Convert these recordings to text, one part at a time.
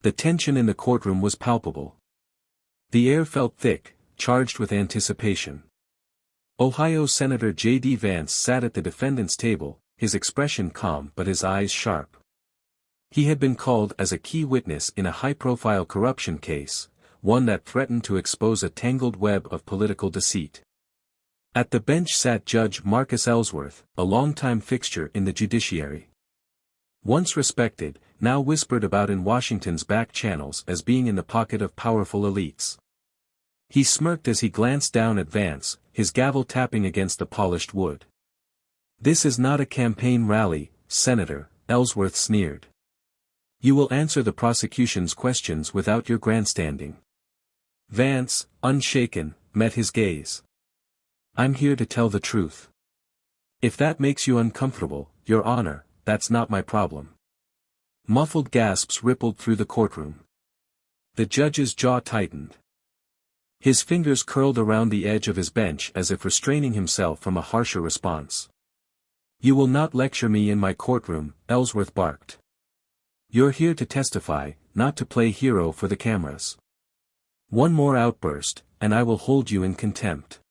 The tension in the courtroom was palpable. The air felt thick, charged with anticipation. Ohio Senator J.D. Vance sat at the defendant's table, his expression calm but his eyes sharp. He had been called as a key witness in a high-profile corruption case, one that threatened to expose a tangled web of political deceit. At the bench sat Judge Marcus Ellsworth, a longtime fixture in the judiciary. Once respected, now whispered about in Washington's back channels as being in the pocket of powerful elites. He smirked as he glanced down at Vance, his gavel tapping against the polished wood. "This is not a campaign rally, Senator," Ellsworth sneered. "You will answer the prosecution's questions without your grandstanding." Vance, unshaken, met his gaze. "I'm here to tell the truth. If that makes you uncomfortable, Your Honor, that's not my problem." Muffled gasps rippled through the courtroom. The judge's jaw tightened. His fingers curled around the edge of his bench as if restraining himself from a harsher response. "You will not lecture me in my courtroom," Ellsworth barked. "You're here to testify, not to play hero for the cameras. One more outburst, and I will hold you in contempt."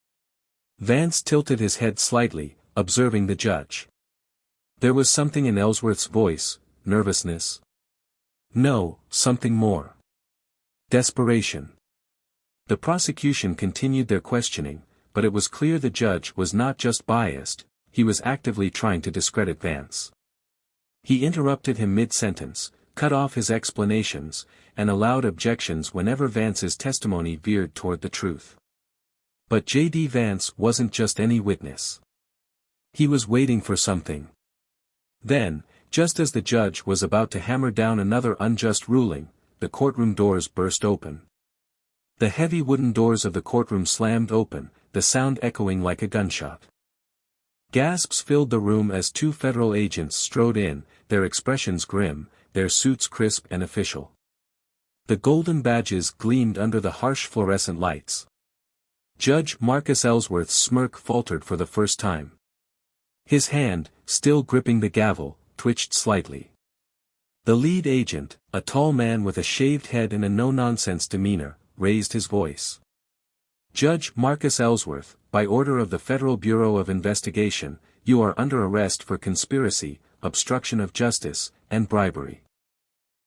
Vance tilted his head slightly, observing the judge. There was something in Ellsworth's voice, nervousness. No, something more. Desperation. The prosecution continued their questioning, but it was clear the judge was not just biased, he was actively trying to discredit Vance. He interrupted him mid-sentence, cut off his explanations, and allowed objections whenever Vance's testimony veered toward the truth. But J.D. Vance wasn't just any witness. He was waiting for something. Then, just as the judge was about to hammer down another unjust ruling, the courtroom doors burst open. The heavy wooden doors of the courtroom slammed open, the sound echoing like a gunshot. Gasps filled the room as two federal agents strode in, their expressions grim, their suits crisp and official. The golden badges gleamed under the harsh fluorescent lights. Judge Marcus Ellsworth's smirk faltered for the first time. His hand, still gripping the gavel, twitched slightly. The lead agent, a tall man with a shaved head and a no-nonsense demeanor, raised his voice. "Judge Marcus Ellsworth, by order of the Federal Bureau of Investigation, you are under arrest for conspiracy, obstruction of justice, and bribery."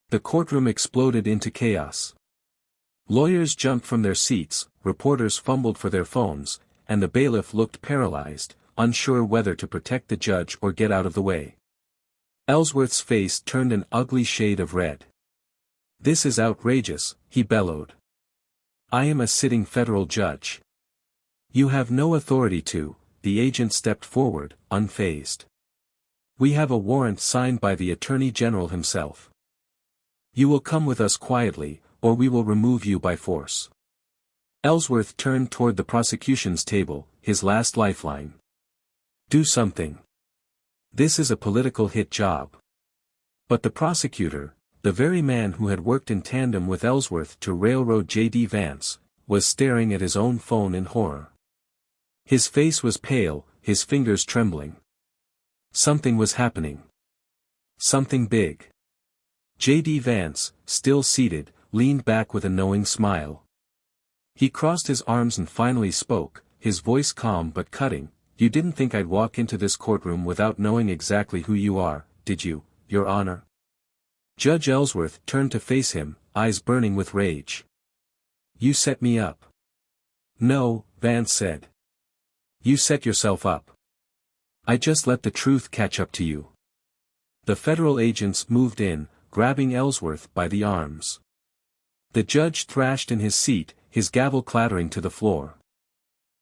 The courtroom exploded into chaos. Lawyers jumped from their seats, reporters fumbled for their phones, and the bailiff looked paralyzed, unsure whether to protect the judge or get out of the way. Ellsworth's face turned an ugly shade of red. "This is outrageous," he bellowed. "I am a sitting federal judge. You have no authority to." The agent stepped forward, unfazed. "We have a warrant signed by the Attorney General himself. You will come with us quietly, or we will remove you by force." Ellsworth turned toward the prosecution's table, his last lifeline. "Do something. This is a political hit job." But the prosecutor, the very man who had worked in tandem with Ellsworth to railroad J.D. Vance, was staring at his own phone in horror. His face was pale, his fingers trembling. Something was happening. Something big. J.D. Vance, still seated, leaned back with a knowing smile. He crossed his arms and finally spoke, his voice calm but cutting. "You didn't think I'd walk into this courtroom without knowing exactly who you are, did you, Your Honor?" Judge Ellsworth turned to face him, eyes burning with rage. "You set me up." "No," Vance said. "You set yourself up. I just let the truth catch up to you." The federal agents moved in, grabbing Ellsworth by the arms. The judge thrashed in his seat, his gavel clattering to the floor.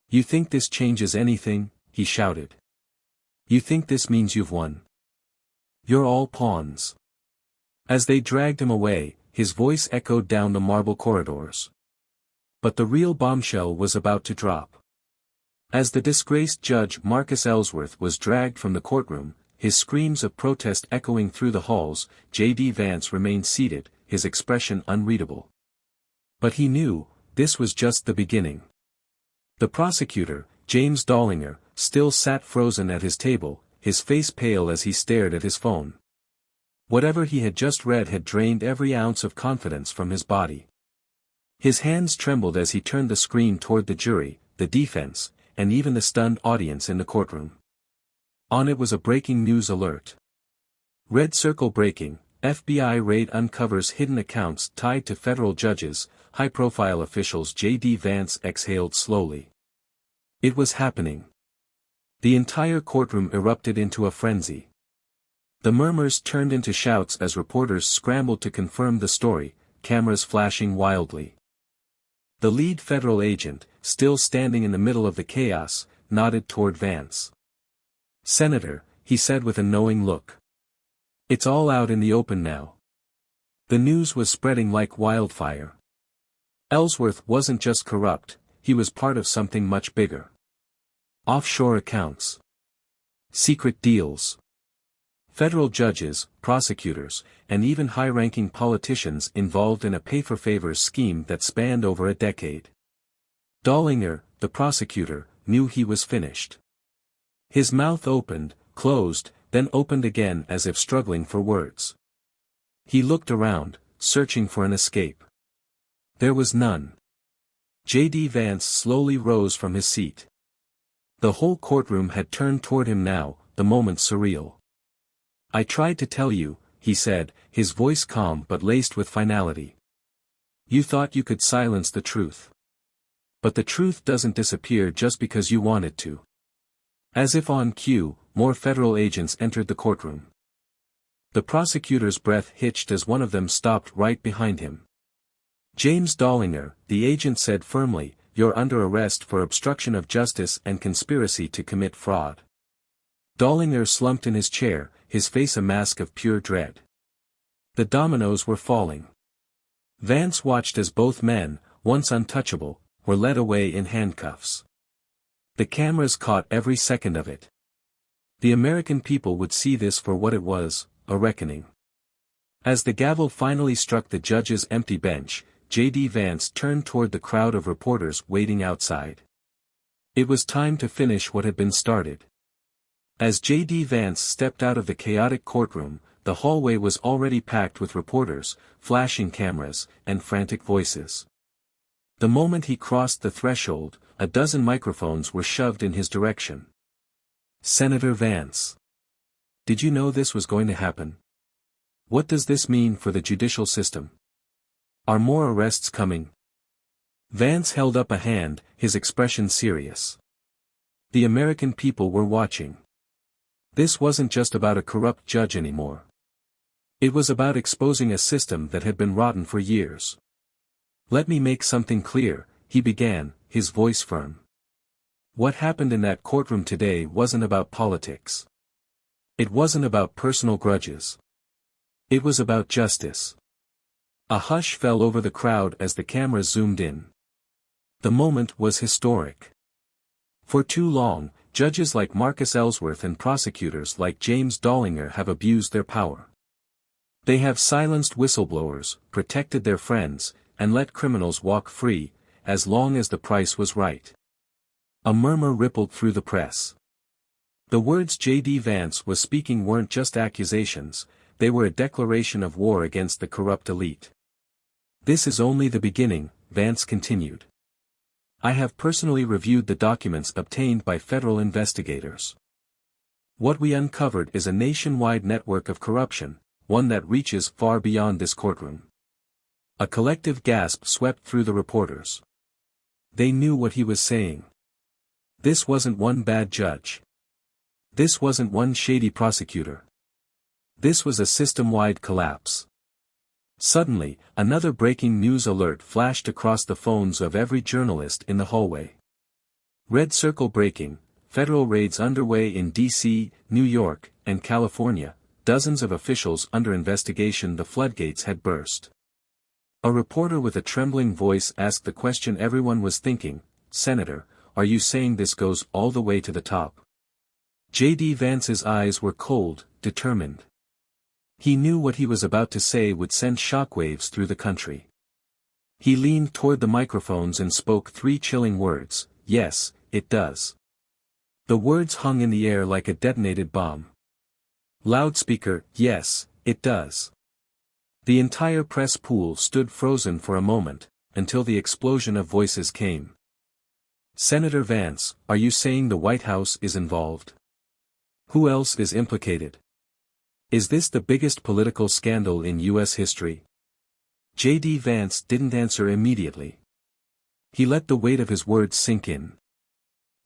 "You think this changes anything?" he shouted. "You think this means you've won? You're all pawns." As they dragged him away, his voice echoed down the marble corridors. But the real bombshell was about to drop. As the disgraced Judge Marcus Ellsworth was dragged from the courtroom, his screams of protest echoing through the halls, J.D. Vance remained seated, his expression unreadable. But he knew, this was just the beginning. The prosecutor, James Dollinger, still sat frozen at his table, his face pale as he stared at his phone. Whatever he had just read had drained every ounce of confidence from his body. His hands trembled as he turned the screen toward the jury, the defense, and even the stunned audience in the courtroom. On it was a breaking news alert. Red circle breaking, FBI raid uncovers hidden accounts tied to federal judges, high-profile officials. J.D. Vance exhaled slowly. It was happening. The entire courtroom erupted into a frenzy. The murmurs turned into shouts as reporters scrambled to confirm the story, cameras flashing wildly. The lead federal agent, still standing in the middle of the chaos, nodded toward Vance. "Senator," he said with a knowing look. "It's all out in the open now." The news was spreading like wildfire. Ellsworth wasn't just corrupt, he was part of something much bigger. Offshore accounts. Secret deals. Federal judges, prosecutors, and even high-ranking politicians involved in a pay-for-favors scheme that spanned over a decade. Dollinger, the prosecutor, knew he was finished. His mouth opened, closed, then opened again as if struggling for words. He looked around, searching for an escape. There was none. J.D. Vance slowly rose from his seat. The whole courtroom had turned toward him now, the moment surreal. "I tried to tell you," he said, his voice calm but laced with finality. "You thought you could silence the truth. But the truth doesn't disappear just because you want it to." As if on cue, more federal agents entered the courtroom. The prosecutor's breath hitched as one of them stopped right behind him. "James Dollinger," the agent said firmly, "you're under arrest for obstruction of justice and conspiracy to commit fraud." Dollinger slumped in his chair, his face a mask of pure dread. The dominoes were falling. Vance watched as both men, once untouchable, were led away in handcuffs. The cameras caught every second of it. The American people would see this for what it was, a reckoning. As the gavel finally struck the judge's empty bench, J.D. Vance turned toward the crowd of reporters waiting outside. It was time to finish what had been started. As J.D. Vance stepped out of the chaotic courtroom, the hallway was already packed with reporters, flashing cameras, and frantic voices. The moment he crossed the threshold, a dozen microphones were shoved in his direction. "Senator Vance. Did you know this was going to happen? What does this mean for the judicial system? Are more arrests coming?" Vance held up a hand, his expression serious. The American people were watching. This wasn't just about a corrupt judge anymore. It was about exposing a system that had been rotten for years. "Let me make something clear," he began, his voice firm. "What happened in that courtroom today wasn't about politics. It wasn't about personal grudges. It was about justice." A hush fell over the crowd as the cameras zoomed in. The moment was historic. For too long, judges like Marcus Ellsworth and prosecutors like James Dollinger have abused their power. They have silenced whistleblowers, protected their friends, and let criminals walk free, as long as the price was right. A murmur rippled through the press. The words J.D. Vance was speaking weren't just accusations, they were a declaration of war against the corrupt elite. "This is only the beginning," Vance continued. "I have personally reviewed the documents obtained by federal investigators. What we uncovered is a nationwide network of corruption, one that reaches far beyond this courtroom." A collective gasp swept through the reporters. They knew what he was saying. This wasn't one bad judge. This wasn't one shady prosecutor. This was a system-wide collapse. Suddenly, another breaking news alert flashed across the phones of every journalist in the hallway. Red circle breaking, federal raids underway in D.C., New York, and California, dozens of officials under investigation. The floodgates had burst. A reporter with a trembling voice asked the question everyone was thinking, "Senator, are you saying this goes all the way to the top?" J.D. Vance's eyes were cold, determined. He knew what he was about to say would send shockwaves through the country. He leaned toward the microphones and spoke three chilling words, "Yes, it does." The words hung in the air like a detonated bomb. Loudspeaker, "Yes, It does. The entire press pool stood frozen for a moment, until the explosion of voices came. Senator Vance, are you saying the White House is involved? Who else is implicated? Is this the biggest political scandal in U.S. history? J.D. Vance didn't answer immediately. He let the weight of his words sink in.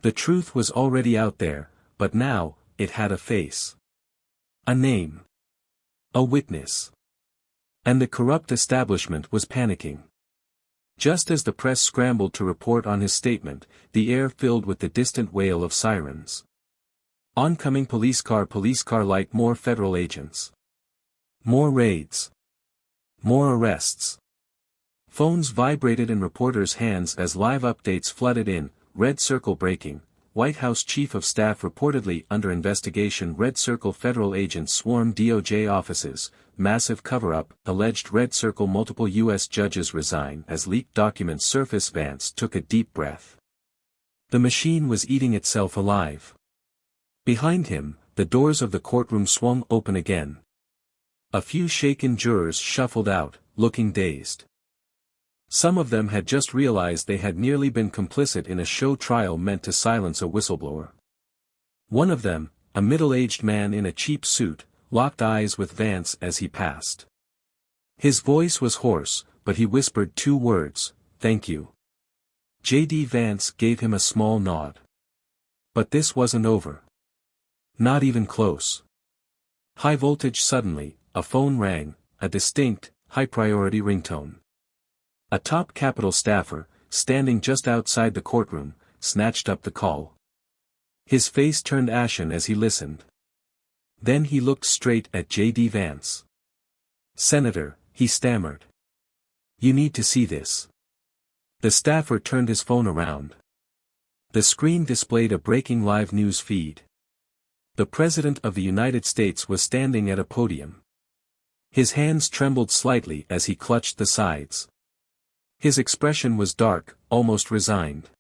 The truth was already out there, but now, it had a face. A name. A witness. And the corrupt establishment was panicking. Just as the press scrambled to report on his statement, the air filled with the distant wail of sirens. Oncoming police car like more federal agents. More raids. More arrests. Phones vibrated in reporters' hands as live updates flooded in. Red Circle breaking, White House Chief of Staff reportedly under investigation. Red Circle federal agents swarm DOJ offices, massive cover-up, alleged Red Circle. Multiple U.S. judges resign as leaked documents surface. Vance took a deep breath. The machine was eating itself alive. Behind him, the doors of the courtroom swung open again. A few shaken jurors shuffled out, looking dazed. Some of them had just realized they had nearly been complicit in a show trial meant to silence a whistleblower. One of them, a middle-aged man in a cheap suit, locked eyes with Vance as he passed. His voice was hoarse, but he whispered two words, "Thank you." J.D. Vance gave him a small nod. But this wasn't over. Not even close. High voltage. Suddenly, a phone rang, a distinct, high-priority ringtone. A top Capitol staffer, standing just outside the courtroom, snatched up the call. His face turned ashen as he listened. Then he looked straight at J.D. Vance. "Senator," he stammered. "You need to see this." The staffer turned his phone around. The screen displayed a breaking live news feed. The President of the United States was standing at a podium. His hands trembled slightly as he clutched the sides. His expression was dark, almost resigned.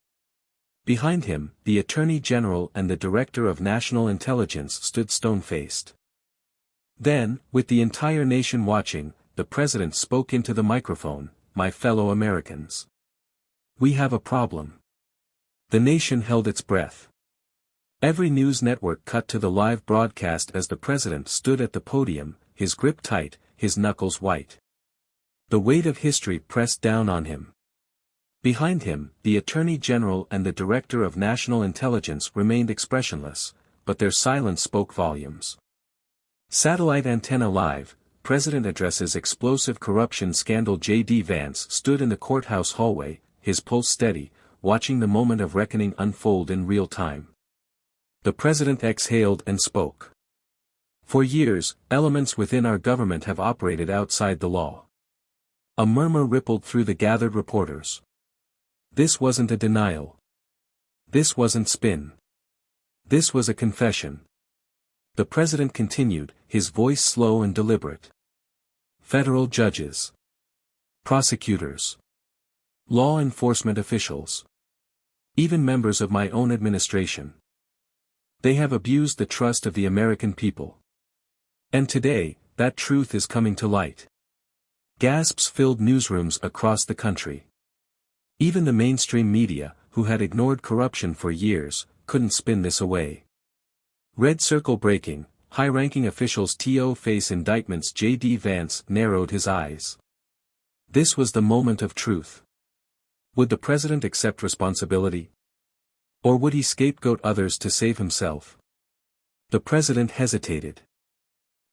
Behind him, the Attorney General and the Director of National Intelligence stood stone-faced. Then, with the entire nation watching, the President spoke into the microphone, "My fellow Americans. We have a problem." The nation held its breath. Every news network cut to the live broadcast as the President stood at the podium, his grip tight, his knuckles white. The weight of history pressed down on him. Behind him, the Attorney General and the Director of National Intelligence remained expressionless, but their silence spoke volumes. Satellite antenna live, President addresses explosive corruption scandal. J.D. Vance stood in the courthouse hallway, his pulse steady, watching the moment of reckoning unfold in real time. The President exhaled and spoke. "For years, elements within our government have operated outside the law." A murmur rippled through the gathered reporters. This wasn't a denial. This wasn't spin. This was a confession. The President continued, his voice slow and deliberate. "Federal judges. Prosecutors. Law enforcement officials. Even members of my own administration. They have abused the trust of the American people. And today, that truth is coming to light." Gasps filled newsrooms across the country. Even the mainstream media, who had ignored corruption for years, couldn't spin this away. Red Circle breaking, high-ranking officials face indictments. J.D. Vance narrowed his eyes. This was the moment of truth. Would the President accept responsibility? Or would he scapegoat others to save himself? The President hesitated.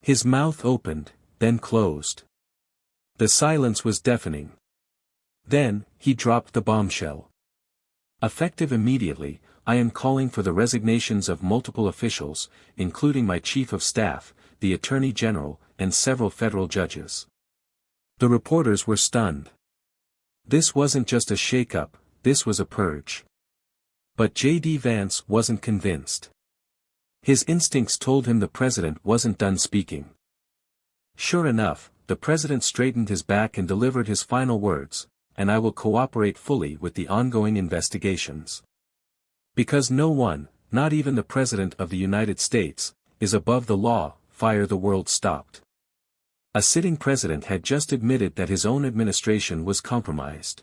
His mouth opened, then closed. The silence was deafening. Then, he dropped the bombshell. "Effective immediately, I am calling for the resignations of multiple officials, including my Chief of Staff, the Attorney General, and several federal judges." The reporters were stunned. This wasn't just a shake-up, this was a purge. But J.D. Vance wasn't convinced. His instincts told him the President wasn't done speaking. Sure enough, the President straightened his back and delivered his final words, "And I will cooperate fully with the ongoing investigations. Because no one, not even the President of the United States, is above the law." Fire the world stopped. A sitting president had just admitted that his own administration was compromised.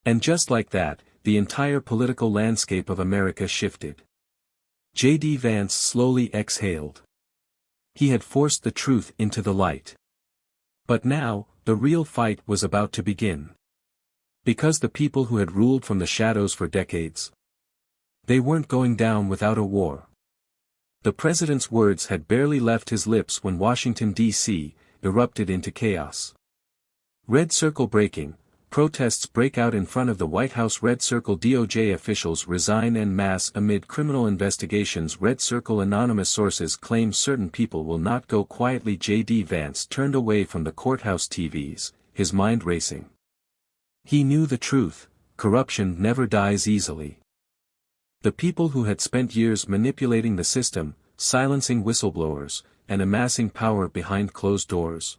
And just like that, the entire political landscape of America shifted. J.D. Vance slowly exhaled. He had forced the truth into the light. But now, the real fight was about to begin. Because the people who had ruled from the shadows for decades, they weren't going down without a war. The president's words had barely left his lips when Washington, D.C., erupted into chaos. Red circle breaking, protests break out in front of the White House. Red circle DOJ officials resign en masse amid criminal investigations. Red circle anonymous sources claim certain people will not go quietly. J.D. Vance turned away from the courthouse TVs, his mind racing. He knew the truth: corruption never dies easily. The people who had spent years manipulating the system, silencing whistleblowers, and amassing power behind closed doors.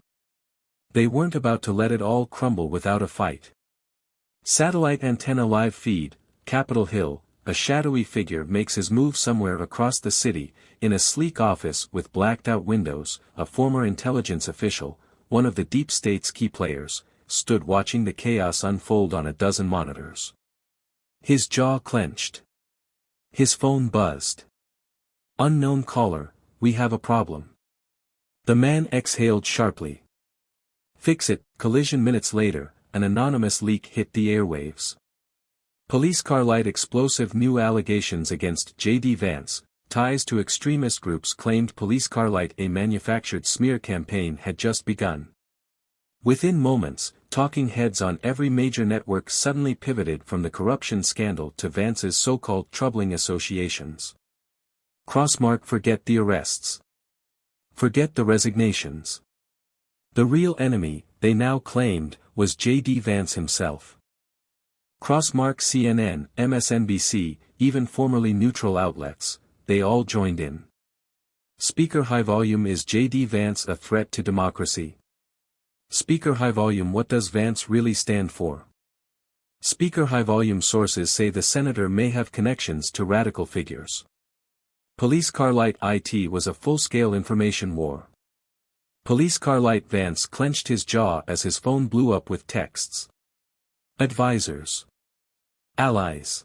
They weren't about to let it all crumble without a fight. Satellite antenna live feed, Capitol Hill, a shadowy figure makes his move somewhere across the city, in a sleek office with blacked-out windows. A former intelligence official, one of the deep state's key players, stood watching the chaos unfold on a dozen monitors. His jaw clenched. His phone buzzed. Unknown caller, we have a problem. The man exhaled sharply. Fix it. Collision. Minutes later, an anonymous leak hit the airwaves. Police car light explosive. New allegations against J.D. Vance, ties to extremist groups claimed. Police car light. A manufactured smear campaign had just begun. Within moments, talking heads on every major network suddenly pivoted from the corruption scandal to Vance's so-called troubling associations. Crossmark. Forget the arrests. Forget the resignations. The real enemy, they now claimed, was J.D. Vance himself. Crossmark. CNN, MSNBC, even formerly neutral outlets, they all joined in. Speaker. High volume. Is J.D. Vance a threat to democracy? Speaker. High volume. What does Vance really stand for? Speaker. High volume. Sources say the senator may have connections to radical figures. Police car light. It was a full-scale information war. Police car light. Vance clenched his jaw as his phone blew up with texts. Advisors. Allies.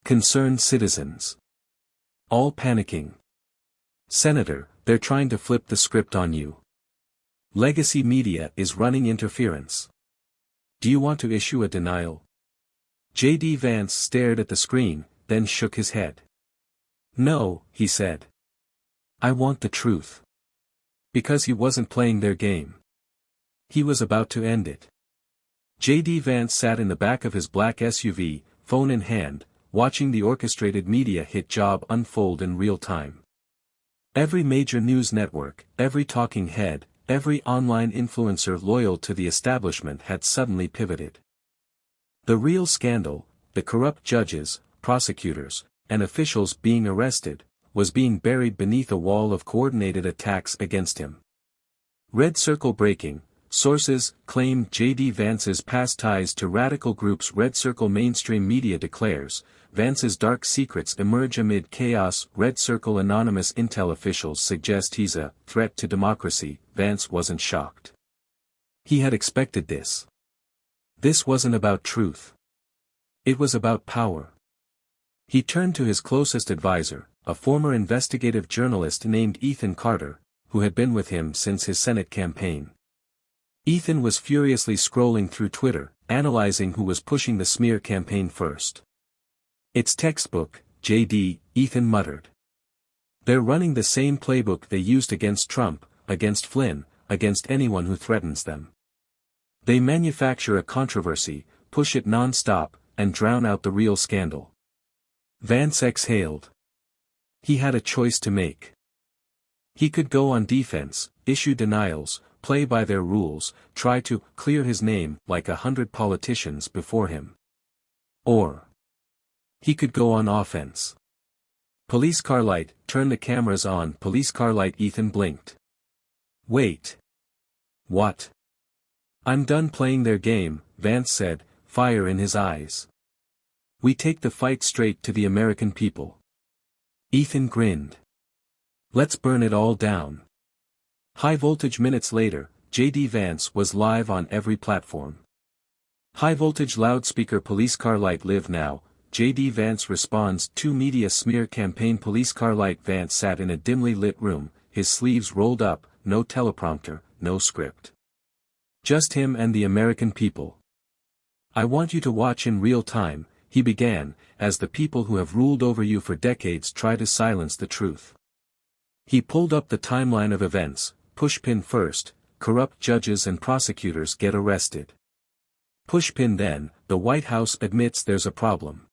Concerned citizens. All panicking. Senator, they're trying to flip the script on you. Legacy media is running interference. Do you want to issue a denial? J.D. Vance stared at the screen, then shook his head. No, he said. I want the truth. Because he wasn't playing their game. He was about to end it. J.D. Vance sat in the back of his black SUV, phone in hand, watching the orchestrated media hit job unfold in real time. Every major news network, every talking head, every online influencer loyal to the establishment had suddenly pivoted. The real scandal, the corrupt judges, prosecutors, and officials being arrested, was being buried beneath a wall of coordinated attacks against him. Red circle breaking, sources claim J.D. Vance's past ties to radical groups. Red circle mainstream media declares, Vance's dark secrets emerge amid chaos. Red circle anonymous intel officials suggest he's a threat to democracy. Vance wasn't shocked. He had expected this. This wasn't about truth. It was about power. He turned to his closest advisor, a former investigative journalist named Ethan Carter, who had been with him since his Senate campaign. Ethan was furiously scrolling through Twitter, analyzing who was pushing the smear campaign first. It's textbook, J.D., Ethan muttered. They're running the same playbook they used against Trump, against Flynn, against anyone who threatens them. They manufacture a controversy, push it non-stop, and drown out the real scandal. Vance exhaled. He had a choice to make. He could go on defense, issue denials, play by their rules, try to clear his name like 100 politicians before him. Or he could go on offense. Police car light, turn the cameras on. Police car light. Ethan blinked. Wait. What? I'm done playing their game, Vance said, fire in his eyes. We take the fight straight to the American people. Ethan grinned. Let's burn it all down. High voltage minutes later, J.D. Vance was live on every platform. High voltage loudspeaker police car light live now, J.D. Vance responds to media smear campaign police car light. Vance sat in a dimly lit room, his sleeves rolled up, no teleprompter, no script. Just him and the American people. I want you to watch in real time, he began, as the people who have ruled over you for decades try to silence the truth. He pulled up the timeline of events. Pushpin first, corrupt judges and prosecutors get arrested. Pushpin then, the White House admits there's a problem.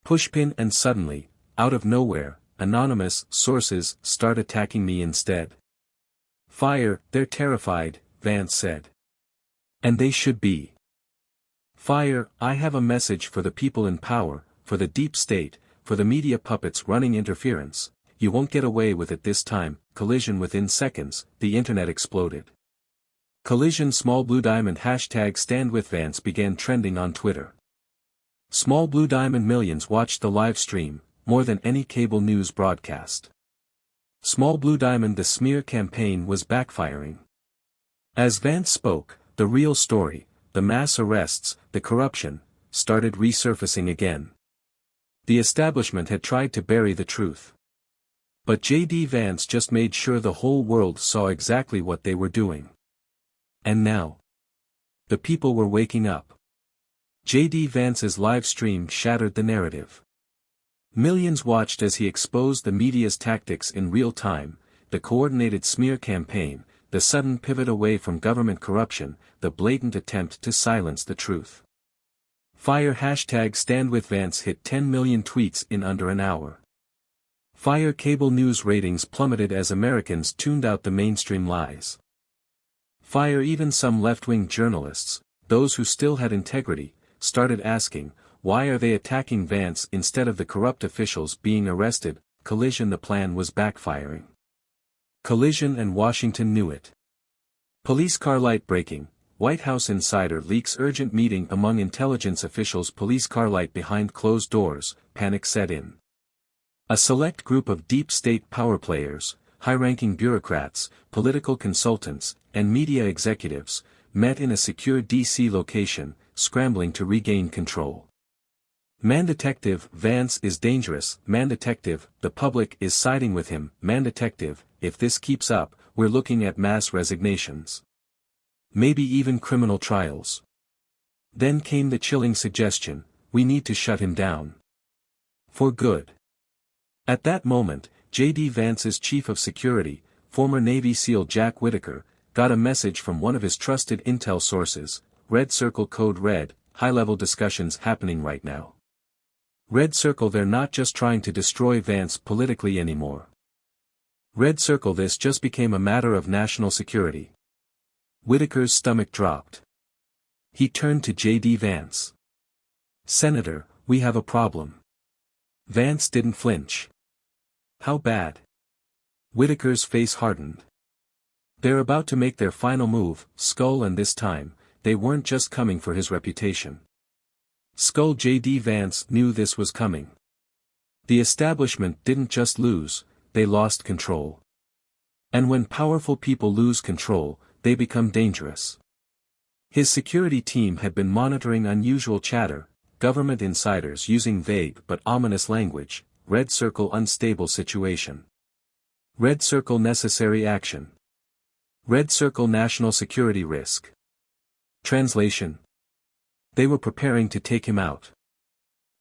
Pushpin and suddenly, out of nowhere, anonymous sources start attacking me instead. Fire, they're terrified, Vance said. And they should be. Fire, I have a message for the people in power, for the deep state, for the media puppets running interference. You won't get away with it this time. Collision within seconds, the internet exploded. Collision small blue diamond hashtag stand with Vance began trending on Twitter. Small blue diamond millions watched the live stream, more than any cable news broadcast. Small blue diamond the smear campaign was backfiring. As Vance spoke, the real story, the mass arrests, the corruption, started resurfacing again. The establishment had tried to bury the truth. But J.D. Vance just made sure the whole world saw exactly what they were doing. And now, the people were waking up. J.D. Vance's live stream shattered the narrative. Millions watched as he exposed the media's tactics in real time, the coordinated smear campaign, the sudden pivot away from government corruption, the blatant attempt to silence the truth. Fire hashtag stand with Vance hit 10 million tweets in under an hour. Fire cable news ratings plummeted as Americans tuned out the mainstream lies. Fire even some left-wing journalists, those who still had integrity, started asking, why are they attacking Vance instead of the corrupt officials being arrested? Collision the plan was backfiring. Collision and Washington knew it. Police car light breaking, White House insider leaks urgent meeting among intelligence officials. Police car light behind closed doors, panic set in. A select group of deep state power players, high-ranking bureaucrats, political consultants, and media executives, met in a secure D.C. location, scrambling to regain control. Man detective, Vance is dangerous. Man detective, the public is siding with him. Man detective, if this keeps up, we're looking at mass resignations. Maybe even criminal trials. Then came the chilling suggestion, we need to shut him down. For good. At that moment, J.D. Vance's chief of security, former Navy SEAL Jack Whitaker, got a message from one of his trusted intel sources, Red Circle code red, high-level discussions happening right now. Red Circle they're not just trying to destroy Vance politically anymore. Red Circle this just became a matter of national security. Whitaker's stomach dropped. He turned to J.D. Vance. Senator, we have a problem. Vance didn't flinch. How bad? Whitaker's face hardened. They're about to make their final move, Skull, and this time, they weren't just coming for his reputation. Skull J.D. Vance knew this was coming. The establishment didn't just lose, they lost control. And when powerful people lose control, they become dangerous. His security team had been monitoring unusual chatter, government insiders using vague but ominous language, Red Circle unstable situation. Red Circle necessary action. Red Circle national security risk. Translation. They were preparing to take him out.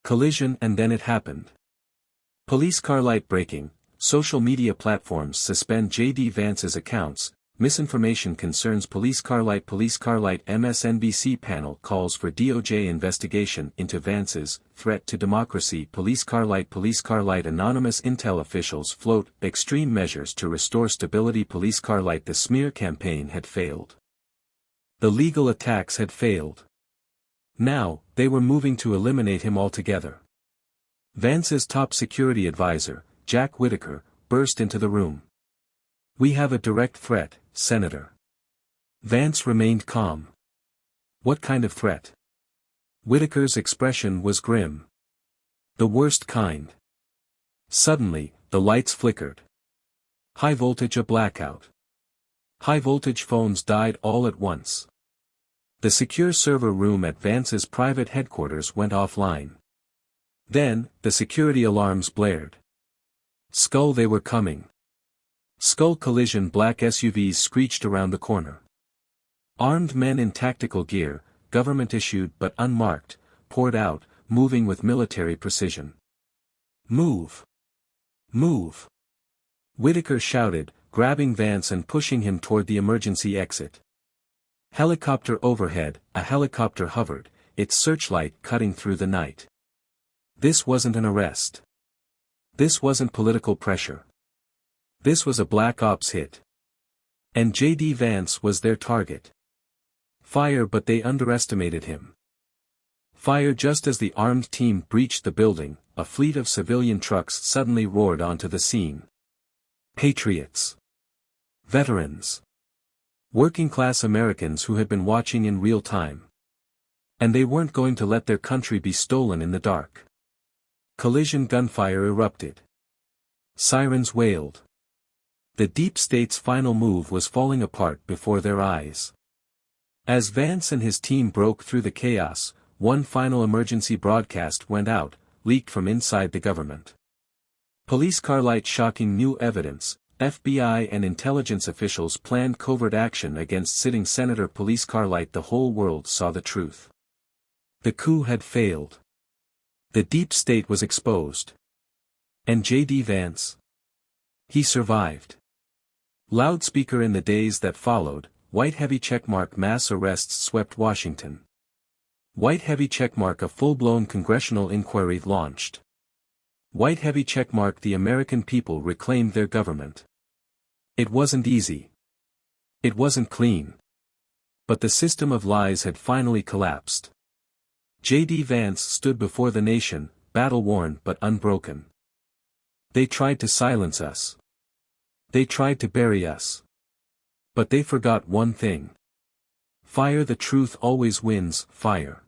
Collision and then it happened. Police car light breaking, social media platforms suspend J.D. Vance's accounts, misinformation concerns police car light MSNBC panel calls for DOJ investigation into Vance's threat to democracy police car light anonymous intel officials float extreme measures to restore stability police car light the smear campaign had failed. The legal attacks had failed. Now, they were moving to eliminate him altogether. Vance's top security advisor, Jack Whitaker, burst into the room. We have a direct threat, Senator. Vance remained calm. What kind of threat? Whitaker's expression was grim. The worst kind. Suddenly, the lights flickered. High voltage a blackout. High-voltage phones died all at once. The secure server room at Vance's private headquarters went offline. Then, the security alarms blared. Skull, they were coming. Skull collision. Black SUVs screeched around the corner. Armed men in tactical gear, government-issued but unmarked, poured out, moving with military precision. Move! Move! Whitaker shouted, grabbing Vance and pushing him toward the emergency exit. Helicopter overhead. A helicopter hovered, its searchlight cutting through the night. This wasn't an arrest. This wasn't political pressure. This was a black ops hit. And J.D. Vance was their target. Fire, but they underestimated him. Fire. Just as the armed team breached the building, a fleet of civilian trucks suddenly roared onto the scene. Patriots. Veterans. Working-class Americans who had been watching in real time. And they weren't going to let their country be stolen in the dark. Collision. Gunfire erupted. Sirens wailed. The deep state's final move was falling apart before their eyes. As Vance and his team broke through the chaos, one final emergency broadcast went out, leaked from inside the government. Police car light. Shocking new evidence. FBI and intelligence officials planned covert action against sitting senator. Police car light. The whole world saw the truth. The coup had failed. The deep state was exposed. And J.D. Vance? He survived. Loudspeaker. In the days that followed, white heavy checkmark. Mass arrests swept Washington. White heavy checkmark. A full-blown congressional inquiry launched. White heavy checkmark. The American people reclaimed their government. It wasn't easy. It wasn't clean. But the system of lies had finally collapsed. J.D. Vance stood before the nation, battle-worn but unbroken. They tried to silence us. They tried to bury us. But they forgot one thing. Fire. The truth always wins. Fire.